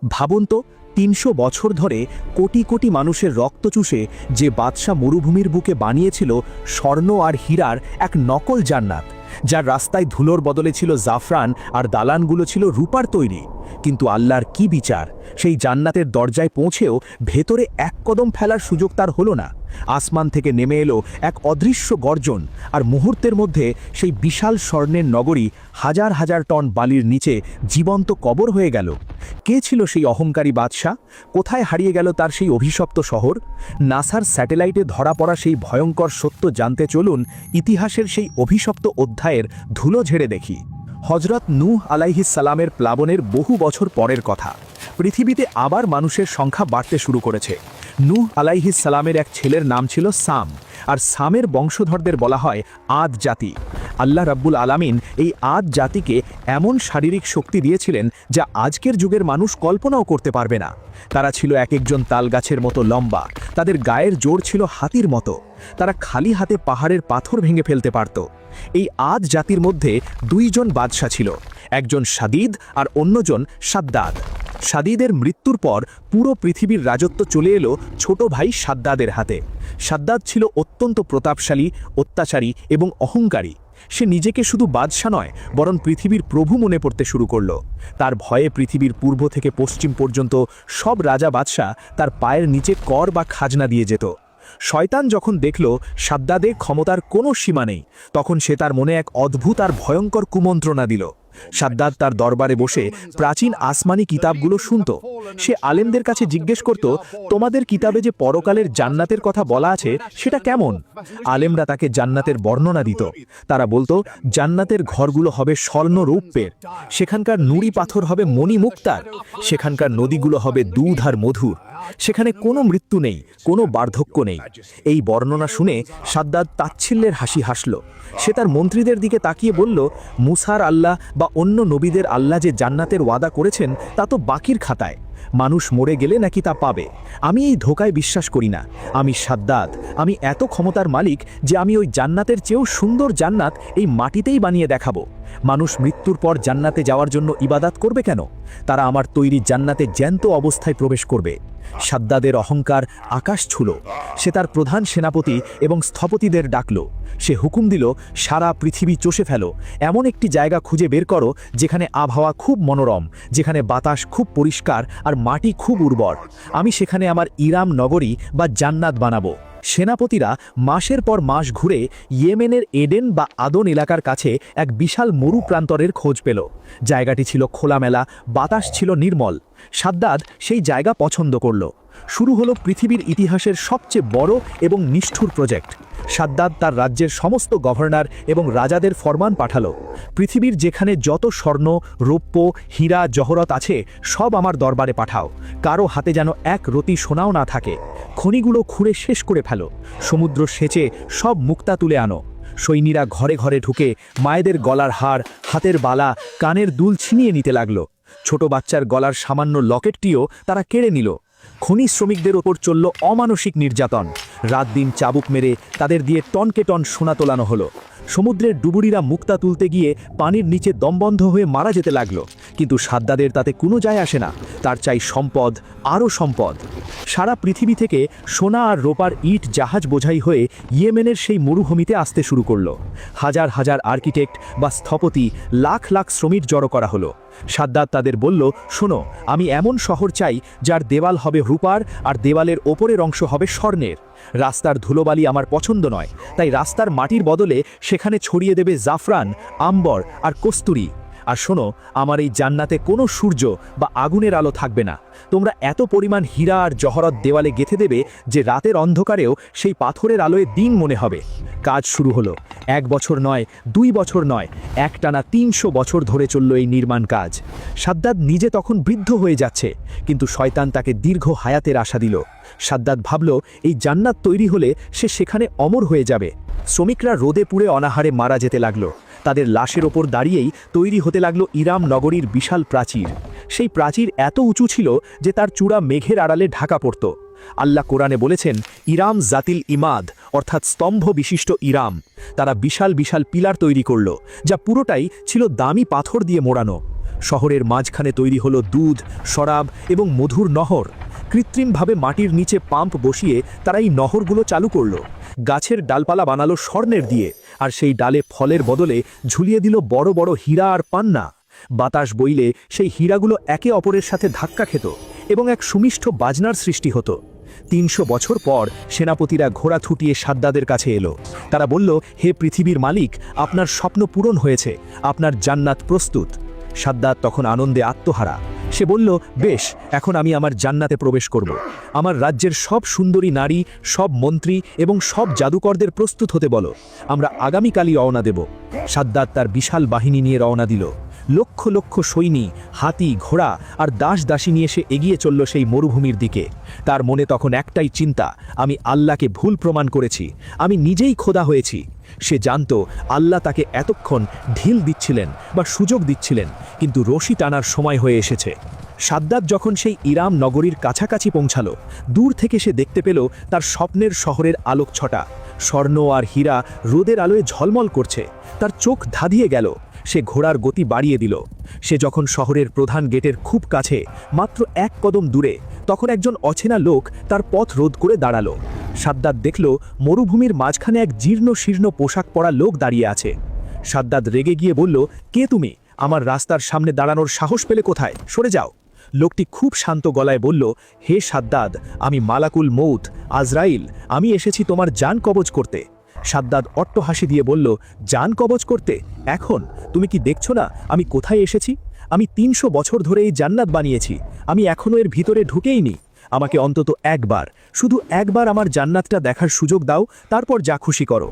ভাবুন তো ৩০০ বছর ধরে কোটি কোটি মানুষের রক্ত চুষে যে বাদশা মরুভূমির বুকে বানিয়েছিল স্বর্ণ আর হীরার এক নকল জান্নাত, যার রাস্তায় ধুলোর বদলে ছিল জাফরান আর দালানগুলো ছিল রূপার তৈরি। কিন্তু আল্লাহর কি বিচার, সেই জান্নাতের দরজায় পৌঁছেও ভেতরে এক কদম ফেলার সুযোগ তার হলো না। আসমান থেকে নেমে এলো এক অদৃশ্য গর্জন, আর মুহূর্তের মধ্যে সেই বিশাল স্বর্ণের নগরী হাজার হাজার টন বালির নিচে জীবন্ত কবর হয়ে গেল। কে ছিল সেই অহংকারী বাদশা? কোথায় হারিয়ে গেল তার সেই অভিশপ্ত শহর? নাসার স্যাটেলাইটে ধরা পড়া সেই ভয়ঙ্কর সত্য জানতে চলুন ইতিহাসের সেই অভিশপ্ত অধ্যায়ের ধুলো ঝেড়ে দেখি। হজরত নূহ আলাইহিস সালামের প্লাবনের বহু বছর পরের কথা। পৃথিবীতে আবার মানুষের সংখ্যা বাড়তে শুরু করেছে। নূহ আলাইহিস সালামের এক ছেলের নাম ছিল সাম, আর সামের বংশধরদের বলা হয় আদ জাতি। আল্লাহ রাব্বুল আলামিন এই আদ জাতিকে এমন শারীরিক শক্তি দিয়েছিলেন যা আজকের যুগের মানুষ কল্পনাও করতে পারবে না। তারা ছিল এক একজন তালগাছের মতো লম্বা, তাদের গায়ের জোর ছিল হাতির মতো, তারা খালি হাতে পাহাড়ের পাথর ভেঙে ফেলতে পারত। এই আদ জাতির মধ্যে দুইজন বাদশা ছিল, একজন সাদিদ আর অন্যজন সাদ্দাদ। সাদিদের মৃত্যুর পর পুরো পৃথিবীর রাজত্ব চলে এলো ছোট ভাই সাদ্দাদের হাতে। সাদ্দাদ ছিল অত্যন্ত প্রতাপশালী, অত্যাচারী এবং অহংকারী। সে নিজেকে শুধু বাদশা নয়, বরং পৃথিবীর প্রভু মনে পড়তে শুরু করল। তার ভয়ে পৃথিবীর পূর্ব থেকে পশ্চিম পর্যন্ত সব রাজা বাদশা তার পায়ের নিচে কর বা খাজনা দিয়ে যেত। শয়তান যখন দেখল সাদ্দাদের ক্ষমতার কোনো সীমা নেই, তখন সে তার মনে এক অদ্ভুত আর ভয়ঙ্কর কুমন্ত্রণা দিল। সাদ্দাদ তার দরবারে বসে প্রাচীন আসমানি কিতাবগুলো শুনত। সে আলেমদের কাছে জিজ্ঞেস করত, তোমাদের কিতাবে যে পরকালের জান্নাতের কথা বলা আছে সেটা কেমন? আলেমরা তাকে জান্নাতের বর্ণনা দিত। তারা বলতো, জান্নাতের ঘরগুলো হবে স্বর্ণ রৌপ্যের, সেখানকার নুড়ি পাথর হবে মণি মুক্তার, সেখানকার নদীগুলো হবে দুধ আর মধুর, সেখানে কোনো মৃত্যু নেই, কোনো বার্ধক্য নেই। এই বর্ণনা শুনে সাদ্দাদ তাচ্ছিল্যের হাসি হাসল। সে তার মন্ত্রীদের দিকে তাকিয়ে বলল, মুসার আল্লাহ বা অন্য নবীদের আল্লাহ যে জান্নাতের ওয়াদা করেছেন তা তো বাকির খাতায়, মানুষ মরে গেলে নাকি তা পাবে। আমি এই ধোকায় বিশ্বাস করি না। আমি সাদ্দাদ, আমি এত ক্ষমতার মালিক যে আমি ওই জান্নাতের চেয়েও সুন্দর জান্নাত এই মাটিতেই বানিয়ে দেখাবো। মানুষ মৃত্যুর পর জান্নাতে যাওয়ার জন্য ইবাদত করবে কেন? তারা আমার তৈরি জান্নাতে জ্যান্ত অবস্থায় প্রবেশ করবে। সাদ্দাদের অহংকার আকাশ ছুল। সে তার প্রধান সেনাপতি এবং স্থপতিদের ডাকল। সে হুকুম দিল, সারা পৃথিবী চষে ফেলো, এমন একটি জায়গা খুঁজে বের করো যেখানে আবহাওয়া খুব মনোরম, যেখানে বাতাস খুব পরিষ্কার আর মাটি খুব উর্বর। আমি সেখানে আমার ইরাম নগরী বা জান্নাত বানাবো। সেনাপতিরা মাসের পর মাস ঘুরে ইয়েমেনের এডেন বা আদন এলাকার কাছে এক বিশাল মরু প্রান্তরের খোঁজ পেল। জায়গাটি ছিল খোলামেলা, বাতাস ছিল নির্মল। সাদ্দাদ সেই জায়গা পছন্দ করল। শুরু হলো পৃথিবীর ইতিহাসের সবচেয়ে বড় এবং নিষ্ঠুর প্রজেক্ট। সাদ্দাদ তার রাজ্যের সমস্ত গভর্নর এবং রাজাদের ফরমান পাঠালো, পৃথিবীর যেখানে যত স্বর্ণ, রৌপ্য, হীরা জহরত আছে সব আমার দরবারে পাঠাও। কারো হাতে যেন এক রতি সোনাও না থাকে। খনিগুলো খুঁড়ে শেষ করে ফেলো। সমুদ্র সেচে সব মুক্তা তুলে আনো। সৈন্যরা ঘরে ঘরে ঢুকে মায়েদের গলার হার, হাতের বালা, কানের দুল ছিনিয়ে নিতে লাগলো। ছোট বাচ্চার গলার সামান্য লকেটটিও তারা কেড়ে নিল। খনি শ্রমিকদের ওপর চলল অমানসিক নির্যাতন। রাত দিন চাবুক মেরে তাদের দিয়ে টনকে টন সোনা তোলানো হলো। সমুদ্রের ডুবুরিরা মুক্তা তুলতে গিয়ে পানির নিচে দমবন্ধ হয়ে মারা যেতে লাগলো। কিন্তু সাদ্দাদের তাতে কোনো যায় আসে না। তার চাই সম্পদ, আরও সম্পদ। সারা পৃথিবী থেকে সোনা আর রূপার ইট জাহাজ বোঝাই হয়ে ইয়েমেনের সেই মরুভূমিতে আসতে শুরু করলো। হাজার হাজার আর্কিটেক্ট বা স্থপতি, লাখ লাখ শ্রমিক জড়ো করা হলো। সাদ্দাদ তাদের বলল, শোনো, আমি এমন শহর চাই যার দেওয়াল হবে রূপার আর দেওয়ালের ওপরের অংশ হবে স্বর্ণের। রাস্তার ধুলোবালি আমার পছন্দ নয়, তাই রাস্তার মাটির বদলে সেখানে ছড়িয়ে দেবে জাফরান, আম্বর আর কস্তুরি। আর শোনো, আমার এই জান্নাতে কোনো সূর্য বা আগুনের আলো থাকবে না। তোমরা এত পরিমাণ হীরা আর জহরত দেওয়ালে গেঁথে দেবে যে রাতের অন্ধকারেও সেই পাথরের আলোয় দিন মনে হবে। কাজ শুরু হলো। 1 বছর নয়, 2 বছর নয়, একটানা 300 বছর ধরে চলল এই নির্মাণ কাজ। সাদ্দাদ নিজে তখন বৃদ্ধ হয়ে যাচ্ছে, কিন্তু শয়তান তাকে দীর্ঘ হায়াতের আশা দিল। সাদ্দাদ ভাবল, এই জান্নাত তৈরি হলে সে সেখানে অমর হয়ে যাবে। শ্রমিকরা রোদে পুড়ে অনাহারে মারা যেতে লাগলো। তাদের লাশের ওপর দাঁড়িয়েই তৈরি হতে লাগলো ইরাম নগরীর বিশাল প্রাচীর। সেই প্রাচীর এত উঁচু ছিল যে তার চূড়া মেঘের আড়ালে ঢাকা পড়ত। আল্লাহ কোরআনে বলেছেন, ইরাম জাতিল ইমাদ, অর্থাৎ স্তম্ভ বিশিষ্ট ইরাম। তারা বিশাল বিশাল পিলার তৈরি করল, যা পুরোটাই ছিল দামি পাথর দিয়ে মোড়ানো। শহরের মাঝখানে তৈরি হলো দুধ, শরাব এবং মধুর নহর। কৃত্রিমভাবে মাটির নিচে পাম্প বসিয়ে তারা এই নহরগুলো চালু করল। গাছের ডালপালা বানালো স্বর্ণের দিয়ে, আর সেই ডালে ফলের বদলে ঝুলিয়ে দিল বড় বড় হীরা আর পান্না। বাতাস বইলে সেই হীরাগুলো একে অপরের সাথে ধাক্কা খেত এবং এক সুমিষ্ঠ বাজনার সৃষ্টি হতো। ৩০০ বছর পর সেনাপতিরা ঘোড়া ছুটিয়ে সাদ্দাদের কাছে এলো। তারা বলল, হে পৃথিবীর মালিক, আপনার স্বপ্ন পূরণ হয়েছে, আপনার জান্নাত প্রস্তুত। সাদ্দাত তখন আনন্দে আত্মহারা। সে বলল, বেশ, এখন আমি আমার জান্নাতে প্রবেশ করব। আমার রাজ্যের সব সুন্দরী নারী, সব মন্ত্রী এবং সব জাদুকরদের প্রস্তুত হতে বলো, আমরা আগামীকালই রওনা দেব। সাদ্দাত তার বিশাল বাহিনী নিয়ে রওনা দিল। লক্ষ লক্ষ সৈনী, হাতি, ঘোড়া আর দাস দাসী নিয়ে সে এগিয়ে চলল সেই মরুভূমির দিকে। তার মনে তখন একটাই চিন্তা, আমি আল্লাহকে ভুল প্রমাণ করেছি, আমি নিজেই খোদা হয়েছি। সে জানত আল্লাহ তাকে এতক্ষণ ঢিল দিচ্ছিলেন বা সুযোগ দিচ্ছিলেন, কিন্তু রশি টানার সময় হয়ে এসেছে। সাদ্দাত যখন সেই ইরাম নগরীর কাছাকাছি পৌঁছালো, দূর থেকে সে দেখতে পেল তার স্বপ্নের শহরের আলোকছটা। স্বর্ণ আর হীরা রোদের আলোয় ঝলমল করছে। তার চোখ ধাঁধিয়ে গেল। সে ঘোড়ার গতি বাড়িয়ে দিল। সে যখন শহরের প্রধান গেটের খুব কাছে, মাত্র এক কদম দূরে, তখন একজন অচেনা লোক তার পথ রোধ করে দাঁড়ালো। সাদ্দাত দেখল মরুভূমির মাঝখানে এক জীর্ণ শীর্ণ পোশাক পরা লোক দাঁড়িয়ে আছে। সাদ্দাত রেগে গিয়ে বলল, কে তুমি? আমার রাস্তার সামনে দাঁড়ানোর সাহস পেলে কোথায়? সরে যাও। লোকটি খুব শান্ত গলায় বলল, হে সাদ্দাত, আমি মালাকুল মৌত, আজরাইল, আমি এসেছি তোমার জান কবজ করতে। সাদ্দাত অট্টহাসি দিয়ে বলল, জান কবজ করতে? এখন? তুমি কি দেখছো না আমি কোথায় এসেছি? আমি ৩০০ বছর ধরে এই জান্নাত বানিয়েছি, আমি এখনও এর ভিতরে ঢুকেইনি। আমাকে অন্তত একবার, শুধু একবার আমার জান্নাতটা দেখার সুযোগ দাও, তারপর যা খুশি করো।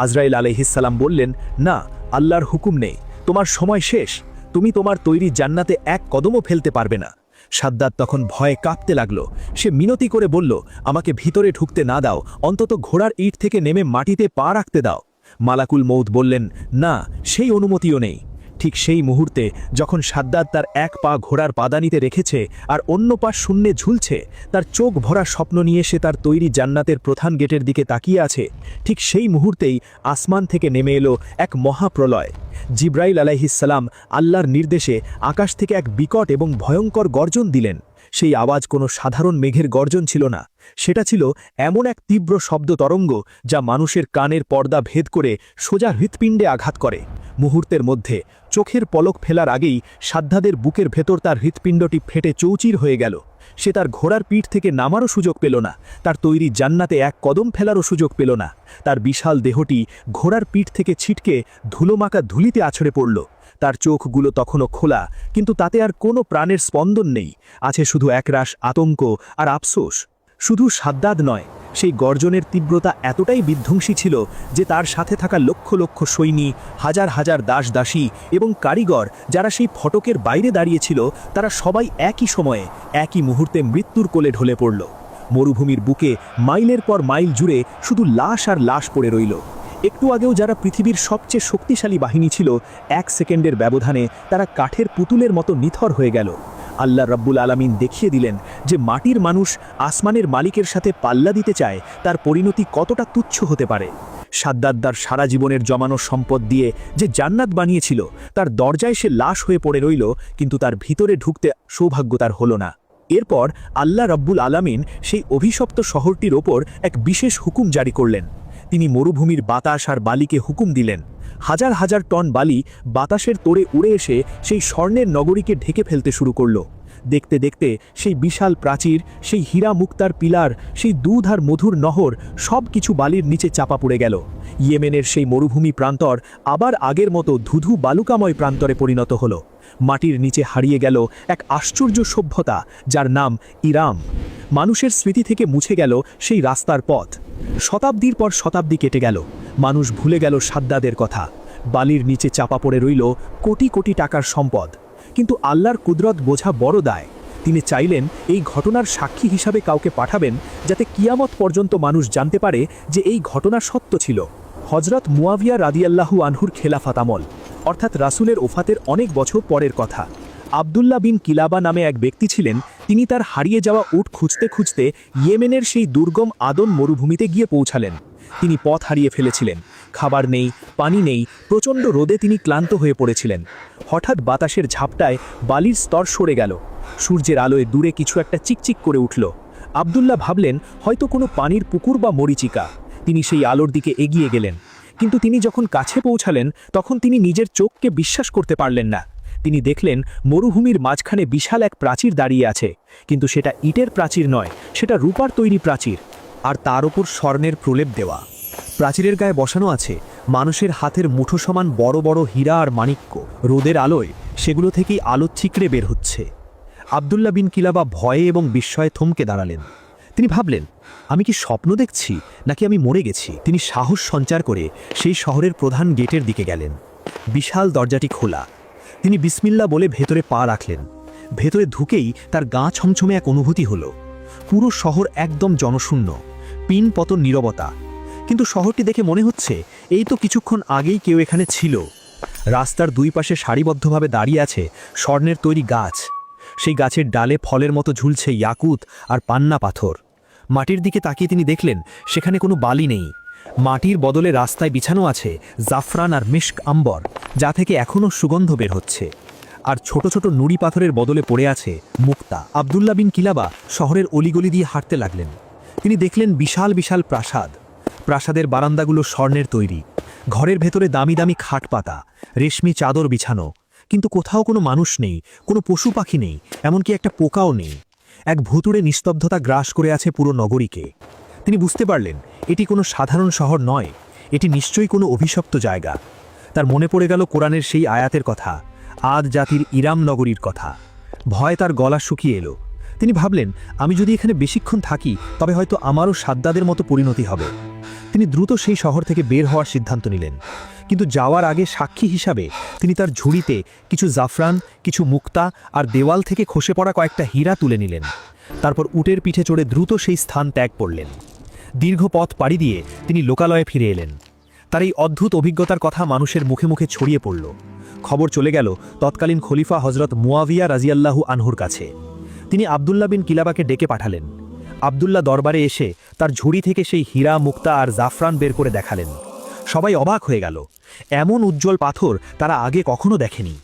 আজরাইল আলাইহিসসালাম বললেন, না, আল্লাহর হুকুম নেই, তোমার সময় শেষ, তুমি তোমার তৈরি জান্নাতে এক কদমও ফেলতে পারবে না। সাদ্দাত তখন ভয়ে কাঁপতে লাগল। সে মিনতি করে বলল, আমাকে ভিতরে ঢুকতে না দাও, অন্তত ঘোড়ার ইট থেকে নেমে মাটিতে পা রাখতে দাও। মালাকুল মৌত বললেন, না, সেই অনুমতিও নেই। ঠিক সেই মুহূর্তে যখন সাদ্দাত তার এক পা ঘোড়ার পাদানিতে রেখেছে আর অন্য পা শূন্যে ঝুলছে, তার চোখ ভরা স্বপ্ন নিয়ে সে তার তৈরি জান্নাতের প্রধান গেটের দিকে তাকিয়ে আছে, ঠিক সেই মুহূর্তেই আসমান থেকে নেমে এলো এক মহাপ্রলয়। জিব্রাইল আলাইহিসসালাম আল্লাহর নির্দেশে আকাশ থেকে এক বিকট এবং ভয়ঙ্কর গর্জন দিলেন। সেই আওয়াজ কোনো সাধারণ মেঘের গর্জন ছিল না, সেটা ছিল এমন এক তীব্র শব্দ তরঙ্গ যা মানুষের কানের পর্দা ভেদ করে সোজা হৃৎপিণ্ডে আঘাত করে। মুহূর্তের মধ্যে, চোখের পলক ফেলার আগেই সাদ্দাতের বুকের ভেতর তার হৃৎপিণ্ডটি ফেটে চৌচির হয়ে গেল। সে তার ঘোড়ার পিঠ থেকে নামারও সুযোগ পেল না, তার তৈরি জান্নাতে এক কদম ফেলারও সুযোগ পেল না। তার বিশাল দেহটি ঘোড়ার পিঠ থেকে ছিটকে ধুলোমাখা ধুলিতে আছড়ে পড়ল। তার চোখগুলো তখনও খোলা, কিন্তু তাতে আর কোনো প্রাণের স্পন্দন নেই, আছে শুধু একরাশ আতঙ্ক আর আফসোস। শুধু সাদ্দাত নয়, সেই গর্জনের তীব্রতা এতটাই বিধ্বংসী ছিল যে তার সাথে থাকা লক্ষ লক্ষ সৈনী, হাজার হাজার দাস দাসী এবং কারিগর যারা সেই ফটকের বাইরে দাঁড়িয়েছিল, তারা সবাই একই সময়ে, একই মুহূর্তে মৃত্যুর কোলে ঢলে পড়ল। মরুভূমির বুকে মাইলের পর মাইল জুড়ে শুধু লাশ আর লাশ পড়ে রইল। একটু আগেও যারা পৃথিবীর সবচেয়ে শক্তিশালী বাহিনী ছিল, এক সেকেন্ডের ব্যবধানে তারা কাঠের পুতুলের মতো নিথর হয়ে গেল। আল্লাহ রাব্বুল আলামিন দেখিয়ে দিলেন যে মাটির মানুষ আসমানের মালিকের সাথে পাল্লা দিতে চায়, তার পরিণতি কতটা তুচ্ছ হতে পারে। সাদ্দাত সারা জীবনের জমানো সম্পদ দিয়ে যে জান্নাত বানিয়েছিল, তার দরজায় সে লাশ হয়ে পড়ে রইল, কিন্তু তার ভিতরে ঢুকতে সৌভাগ্য তার হলো না। এরপর আল্লাহ রাব্বুল আলামিন সেই অভিশপ্ত শহরটির ওপর এক বিশেষ হুকুম জারি করলেন। তিনি মরুভূমির বাতাস আর বালিকে হুকুম দিলেন। হাজার হাজার টন বালি বাতাসের তোড়ে উড়ে এসে সেই স্বর্ণের নগরীকে ঢেকে ফেলতে শুরু করল। দেখতে দেখতে সেই বিশাল প্রাচীর, সেই হীরা মুক্তার পিলার, সেই দুধ আর মধুর নহর সব কিছু বালির নিচে চাপা পড়ে গেল। ইয়েমেনের সেই মরুভূমি প্রান্তর আবার আগের মতো ধুধু বালুকাময় প্রান্তরে পরিণত হল। মাটির নিচে হারিয়ে গেল এক আশ্চর্য সভ্যতা, যার নাম ইরাম। মানুষের স্মৃতি থেকে মুছে গেল সেই রাস্তার পথ। শতাব্দীর পর শতাব্দী কেটে গেল, মানুষ ভুলে গেল সাদ্দাতের কথা। বালির নিচে চাপা পড়ে রইল কোটি কোটি টাকার সম্পদ। কিন্তু আল্লাহর কুদরত বোঝা বড় দায়। তিনি চাইলেন এই ঘটনার সাক্ষী হিসাবে কাউকে পাঠাবেন, যাতে কিয়ামত পর্যন্ত মানুষ জানতে পারে যে এই ঘটনা সত্য ছিল। হজরত মুয়াবিয়া রাদিয়াল্লাহু আনহুর খেলাফত আমল, অর্থাৎ রাসূলের ওফাতের অনেক বছর পরের কথা। আবদুল্লাহ বিন কিলাবা নামে এক ব্যক্তি ছিলেন। তিনি তার হারিয়ে যাওয়া উট খুঁজতে খুঁজতে ইয়েমেনের সেই দুর্গম আদন মরুভূমিতে গিয়ে পৌঁছালেন। তিনি পথ হারিয়ে ফেলেছিলেন। খাবার নেই, পানি নেই, প্রচণ্ড রোদে তিনি ক্লান্ত হয়ে পড়েছিলেন। হঠাৎ বাতাসের ঝাপটায় বালির স্তর সরে গেল। সূর্যের আলোয় দূরে কিছু একটা চিকচিক করে উঠল। আবদুল্লাহ ভাবলেন হয়তো কোনো পানির পুকুর বা মরীচিকা। তিনি সেই আলোর দিকে এগিয়ে গেলেন। কিন্তু তিনি যখন কাছে পৌঁছালেন তখন তিনি নিজের চোখকে বিশ্বাস করতে পারলেন না। তিনি দেখলেন মরুভূমির মাঝখানে বিশাল এক প্রাচীর দাঁড়িয়ে আছে, কিন্তু সেটা ইটের প্রাচীর নয়, সেটা রূপার তৈরি প্রাচীর, আর তার ওপর স্বর্ণের প্রলেপ দেওয়া। প্রাচীরের গায়ে বসানো আছে মানুষের হাতের মুঠো সমান বড় বড় হীরা আর মাণিক্য। রোদের আলোয় সেগুলো থেকেই আলো ছিকড়ে বের হচ্ছে। আবদুল্লাহ বিন কিলাবা ভয়ে এবং বিস্ময়ে থমকে দাঁড়ালেন। তিনি ভাবলেন, আমি কি স্বপ্ন দেখছি নাকি আমি মরে গেছি? তিনি সাহস সঞ্চার করে সেই শহরের প্রধান গেটের দিকে গেলেন। বিশাল দরজাটি খোলা। তিনি বিসমিল্লাহ বলে ভেতরে পা রাখলেন। ভেতরে ঢুকেই তার গা ছমছমে এক অনুভূতি হলো। পুরো শহর একদম জনশূন্য, পিন পতন নীরবতা। কিন্তু শহরটি দেখে মনে হচ্ছে এই তো কিছুক্ষণ আগেই কেউ এখানে ছিল। রাস্তার দুই পাশে সারিবদ্ধভাবে দাঁড়িয়ে আছে স্বর্ণের তৈরি গাছ। সেই গাছের ডালে ফলের মতো ঝুলছে ইয়াকুত আর পান্না পাথর। মাটির দিকে তাকিয়ে তিনি দেখলেন সেখানে কোনো বালি নেই। মাটির বদলে রাস্তায় বিছানো আছে জাফরান আর মিশক আম্বর, যা থেকে এখনও সুগন্ধ বের হচ্ছে। আর ছোট ছোট নুড়ি পাথরের বদলে পড়ে আছে মুক্তা। আবদুল্লাহ বিন কিলাবা শহরের অলিগলি দিয়ে হাঁটতে লাগলেন। তিনি দেখলেন বিশাল বিশাল প্রাসাদ। প্রাসাদের বারান্দাগুলো স্বর্ণের তৈরি। ঘরের ভেতরে দামি দামি খাট পাতা, রেশমি চাদর বিছানো। কিন্তু কোথাও কোনো মানুষ নেই, কোনো পশু পাখি নেই, এমনকি একটা পোকাও নেই। এক ভুতুড়ে নিস্তব্ধতা গ্রাস করে আছে পুরো নগরীকে। তিনি বুঝতে পারলেন এটি কোনো সাধারণ শহর নয়, এটি নিশ্চয়ই কোনো অভিশপ্ত জায়গা। তার মনে পড়ে গেল কোরআনের সেই আয়াতের কথা, আদ জাতির ইরাম নগরীর কথা। ভয় তার গলা শুকিয়ে এলো। তিনি ভাবলেন, আমি যদি এখানে বেশিক্ষণ থাকি তবে হয়তো আমারও সাদ্দাদের মতো পরিণতি হবে। তিনি দ্রুত সেই শহর থেকে বের হওয়ার সিদ্ধান্ত নিলেন। কিন্তু যাওয়ার আগে সাক্ষী হিসাবে তিনি তার ঝুড়িতে কিছু জাফরান, কিছু মুক্তা আর দেওয়াল থেকে খসে পড়া কয়েকটা হীরা তুলে নিলেন। তারপর উটের পিঠে চড়ে দ্রুত সেই স্থান ত্যাগ করলেন। দীর্ঘ পথ পাড়ি দিয়ে তিনি লোকালয়ে ফিরে এলেন। তার এই অদ্ভুত অভিজ্ঞতার কথা মানুষের মুখে মুখে ছড়িয়ে পড়ল। খবর চলে গেল তৎকালীন খলিফা হজরত মুয়াবিয়া রাজিয়াল্লাহু আনহুর কাছে। তিনি আবদুল্লাহ বিন কিলাবাকে ডেকে পাঠালেন। আবদুল্লাহ দরবারে এসে তার ঝুড়ি থেকে সেই হীরা, মুক্তা আর জাফরান বের করে দেখালেন। সবাই অবাক হয়ে গেল। এমন উজ্জ্বল পাথর তারা আগে কখনো দেখেনি।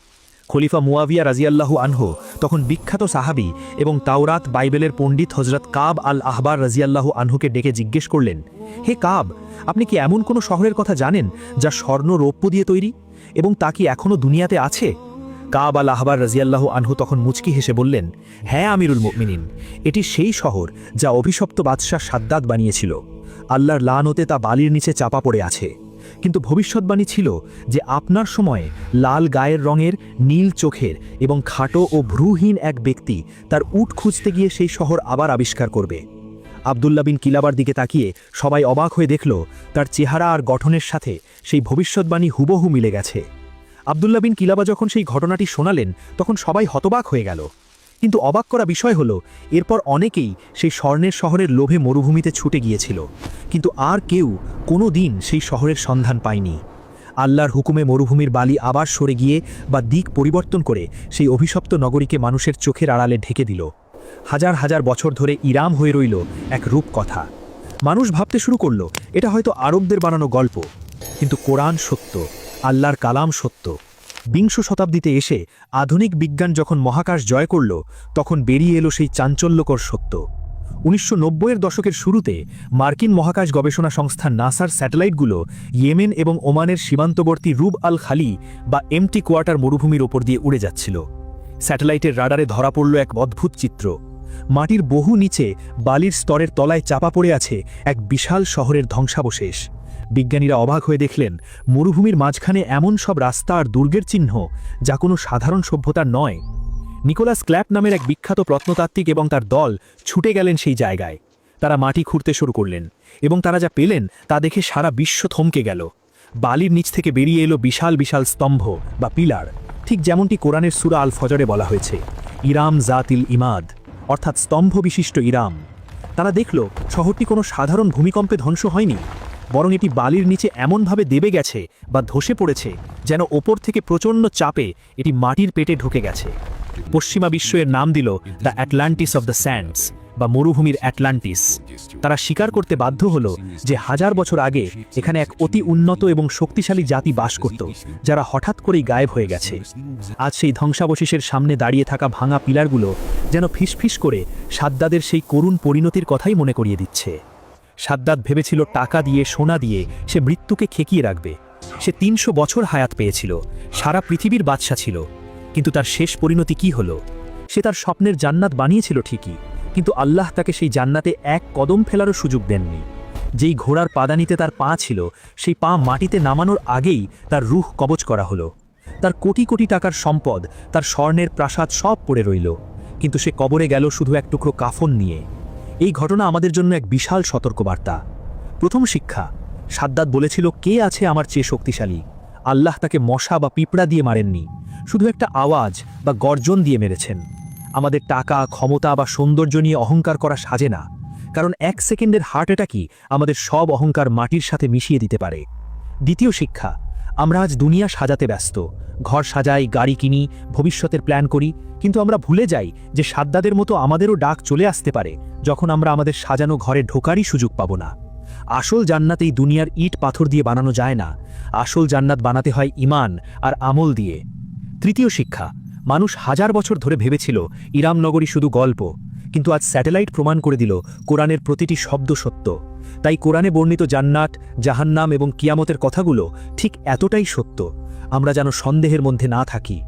খলিফা মুয়াবিয়া রাজিয়াল্লাহু আনহু তখন বিখ্যাত সাহাবী এবং তাওরাত বাইবেলের পণ্ডিত হজরত কাব আল আহবার রাজিয়াল্লাহু আনহুকে ডেকে জিজ্ঞেস করলেন, হে কাব, আপনি কি এমন কোনো শহরের কথা জানেন যা স্বর্ণ রৌপ্য দিয়ে তৈরি, এবং তা কি এখনও দুনিয়াতে আছে? কাব আল আহবার রাজিয়াল্লাহু আনহু তখন মুচকি হেসে বললেন, হ্যাঁ আমিরুল মুমিনিন, এটি সেই শহর যা অভিশপ্ত বাদশাহ সাদ্দাত বানিয়েছিল। আল্লাহর লানতে তা বালির নিচে চাপা পড়ে আছে। কিন্তু ভবিষ্যৎবাণী ছিল যে আপনার সময়ে লাল গায়ের রঙের, নীল চোখের এবং খাটো ও ভ্রুহীন এক ব্যক্তি তার উট খুঁজতে গিয়ে সেই শহর আবার আবিষ্কার করবে। আবদুল্লাহ বিন কিলাবার দিকে তাকিয়ে সবাই অবাক হয়ে দেখল তার চেহারা আর গঠনের সাথে সেই ভবিষ্যৎবাণী হুবহু মিলে গেছে। আবদুল্লাহ বিন কিলাবা যখন সেই ঘটনাটি শোনালেন তখন সবাই হতবাক হয়ে গেল। কিন্তু অবাক করা বিষয় হলো, এরপর অনেকেই সেই স্বর্ণের শহরের লোভে মরুভূমিতে ছুটে গিয়েছিল, কিন্তু আর কেউ কোনো দিন সেই শহরের সন্ধান পায়নি। আল্লাহর হুকুমে মরুভূমির বালি আবার সরে গিয়ে বা দিক পরিবর্তন করে সেই অভিশপ্ত নগরীকে মানুষের চোখের আড়ালে ঢেকে দিল। হাজার হাজার বছর ধরে ইরাম হয়ে রইল এক রূপকথা। মানুষ ভাবতে শুরু করল এটা হয়তো আরবদের বানানো গল্প, কিন্তু কোরআন সত্য, আল্লাহর কালাম সত্য। বিংশ শতাব্দীতে এসে আধুনিক বিজ্ঞান যখন মহাকাশ জয় করল, তখন বেরিয়ে এলো সেই চাঞ্চল্যকর সত্য। 1990-এর দশকের শুরুতে মার্কিন মহাকাশ গবেষণা সংস্থা নাসার স্যাটেলাইটগুলো ইয়েমেন এবং ওমানের সীমান্তবর্তী রুব আল খালি বা এমটি কোয়ার্টার মরুভূমির ওপর দিয়ে উড়ে যাচ্ছিল। স্যাটেলাইটের রাডারে ধরা পড়ল এক অদ্ভুত চিত্র। মাটির বহু নিচে বালির স্তরের তলায় চাপা পড়ে আছে এক বিশাল শহরের ধ্বংসাবশেষ। বিজ্ঞানীরা অবাক হয়ে দেখলেন মরুভূমির মাঝখানে এমন সব রাস্তা আর দুর্গের চিহ্ন যা কোনো সাধারণ সভ্যতার নয়। নিকোলাস ক্ল্যাপ নামের এক বিখ্যাত প্রত্নতাত্ত্বিক এবং তার দল ছুটে গেলেন সেই জায়গায়। তারা মাটি খুঁড়তে শুরু করলেন এবং তারা যা পেলেন তা দেখে সারা বিশ্ব থমকে গেল। বালির নিচ থেকে বেরিয়ে এলো বিশাল বিশাল স্তম্ভ বা পিলার, ঠিক যেমনটি কোরআনের সূরা আল ফজরে বলা হয়েছে, ইরাম জাতিল ইমাদ, অর্থাৎ স্তম্ভ বিশিষ্ট ইরাম। তারা দেখল শহরটি কোনো সাধারণ ভূমিকম্পে ধ্বংস হয়নি, বরং এটি বালির নিচে এমনভাবে দেবে গেছে বা ধসে পড়েছে যেন ওপর থেকে প্রচণ্ড চাপে এটি মাটির পেটে ঢুকে গেছে। পশ্চিমা বিশ্ব এর নাম দিল the Atlantis of the sands বা মরুভূমির অ্যাটলান্টিস। তারা স্বীকার করতে বাধ্য হলো যে হাজার বছর আগে এখানে এক অতি উন্নত এবং শক্তিশালী জাতি বাস করত, যারা হঠাৎ করেই গায়েব হয়ে গেছে। আজ সেই ধ্বংসাবশেষের সামনে দাঁড়িয়ে থাকা ভাঙা পিলারগুলো যেন ফিসফিস করে সাদ্দাদের সেই করুণ পরিণতির কথাই মনে করিয়ে দিচ্ছে। সাদ্দাত ভেবেছিল টাকা দিয়ে, সোনা দিয়ে সে মৃত্যুকে খেকিয়ে রাখবে। সে ৩০০ বছর হায়াত পেয়েছিল, সারা পৃথিবীর বাদশা ছিল। কিন্তু তার শেষ পরিণতি কি হলো? সে তার স্বপ্নের জান্নাত বানিয়েছিল ঠিকই, কিন্তু আল্লাহ তাকে সেই জান্নাতে এক কদম ফেলারও সুযোগ দেননি। যেই ঘোড়ার পাদানিতে তার পা ছিল, সেই পা মাটিতে নামানোর আগেই তার রূহ কবজ করা হলো। তার কোটি কোটি টাকার সম্পদ, তার স্বর্ণের প্রাসাদ সব পড়ে রইল, কিন্তু সে কবরে গেল শুধু এক টুকরো কাফন নিয়ে। এই ঘটনা আমাদের জন্য এক বিশাল সতর্কবার্তা। প্রথম শিক্ষা, সাদ্দাত বলেছিল, কে আছে আমার চেয়ে শক্তিশালী? আল্লাহ তাকে মশা বা পিঁপড়া দিয়ে মারেননি, শুধু একটা আওয়াজ বা গর্জন দিয়ে মেরেছেন। আমাদের টাকা, ক্ষমতা বা সৌন্দর্য নিয়ে অহংকার করা সাজে না, কারণ ১ সেকেন্ডের হার্ট অ্যাটাকই আমাদের সব অহংকার মাটির সাথে মিশিয়ে দিতে পারে। দ্বিতীয় শিক্ষা, আমরা আজ দুনিয়া সাজাতে ব্যস্ত, ঘর সাজাই, গাড়ি কিনি, ভবিষ্যতের প্ল্যান করি, কিন্তু আমরা ভুলে যাই যে সাদ্দাদের মতো আমাদেরও ডাক চলে আসতে পারে যখন আমরা আমাদের সাজানো ঘরে ঢোকারই সুযোগ পাব না। আসল জান্নাত এই দুনিয়ার ইট পাথর দিয়ে বানানো যায় না, আসল জান্নাত বানাতে হয় ঈমান আর আমল দিয়ে। তৃতীয় শিক্ষা, মানুষ হাজার বছর ধরে ভেবেছিল ইরাম নগরী শুধু গল্প, কিন্তু আজ স্যাটেলাইট প্রমাণ করে দিল কোরআনের প্রতিটি শব্দ সত্য। তাই কোরআনে বর্ণিত জান্নাত, জাহান্নাম এবং কিয়ামতের কথাগুলো ঠিক এতটাই সত্য, আমরা যেন সন্দেহের মধ্যে না থাকি।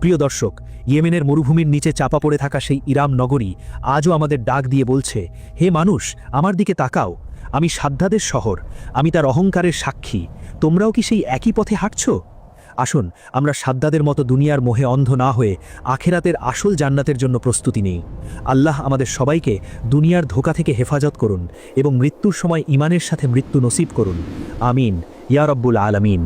প্রিয় দর্শক, ইয়েমেনের মরুভূমির নিচে চাপা পড়ে থাকা সেই ইরাম নগরী আজও আমাদের ডাক দিয়ে বলছে, হে মানুষ, আমার দিকে তাকাও, আমি সাদ্দাদের শহর, আমি তার অহংকারের সাক্ষী। তোমরাও কি সেই একই পথে হাঁটছ? আসুন আমরা সাদ্দাদের মতো দুনিয়ার মোহে অন্ধ না হয়ে আখেরাতের আসল জান্নাতের জন্য প্রস্তুতি নেই। আল্লাহ আমাদের সবাইকে দুনিয়ার ধোঁকা থেকে হেফাজত করুন এবং মৃত্যুর সময় ঈমানের সাথে মৃত্যু নসিব করুন। আমিন ইয়া রব্বুল আলামিন।